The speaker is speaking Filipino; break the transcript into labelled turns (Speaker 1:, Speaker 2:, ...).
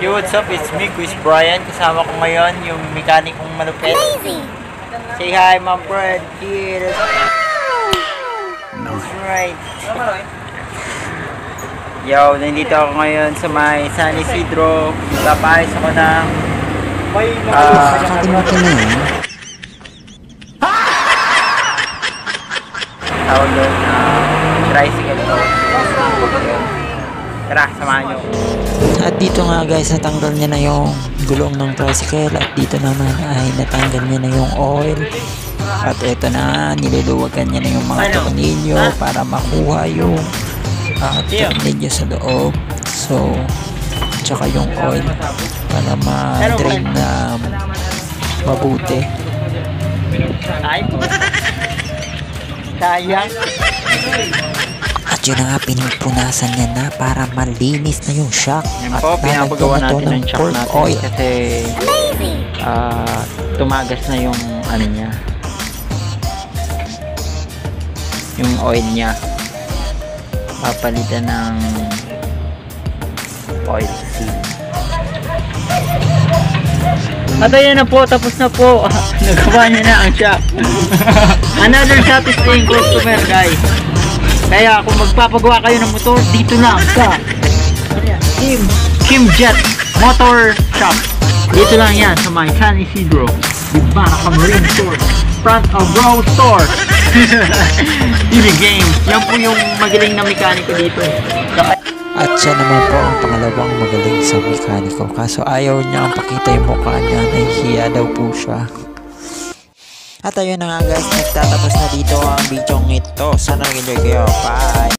Speaker 1: Yo, what's up? It's me, Quiz Brian. Kasama ko ngayon yung mekanikong malupit. Say hi, my friend. Here. That's right. Yo, nandito ako ngayon sa may San Isidro. Papayos ako ng tawag doon tricycle to. Tara, samahan nyo.
Speaker 2: At dito nga guys, natanggal niya na yung gulong ng tricycle. At dito naman ay natanggal niya na yung oil. At ito na, niluluwagan niya na yung mga tornilyo para makuha yung tornilyo sa loob. So, tsaka yung oil para ma-drain na mabuti.
Speaker 1: Ay po. Sayang.
Speaker 2: At yun na nga, pinupunasan niya na para malinis na yung shock.
Speaker 1: Yan
Speaker 2: At
Speaker 1: po, pinapagawa natin ng shock
Speaker 2: pork
Speaker 1: natin
Speaker 2: oil.
Speaker 1: kasi tumagas na yung ano niya, yung oil niya. Papalitan ng oil seal. At ayan na po, tapos na po. Nagawa niya na ang shock. Another satisfying customer, guys. Kaya kung magpapagawa kayo ng motor, dito lang sa Kim Jet Motor Shop. Dito lang yan sa may San Isidro, di Baraka Marine Store, front of Bro Store. TV Games. Yan po yung magaling na mekaniko dito.
Speaker 2: At siya naman po ang pangalawang magaling sa mekaniko. Kaso ayaw niya ang pakita yung mukha niya. Nahihiya daw po siya. At ayun na nga guys, nagtatapos na dito ang video ito. Sana nag-enjoy kayo. Bye!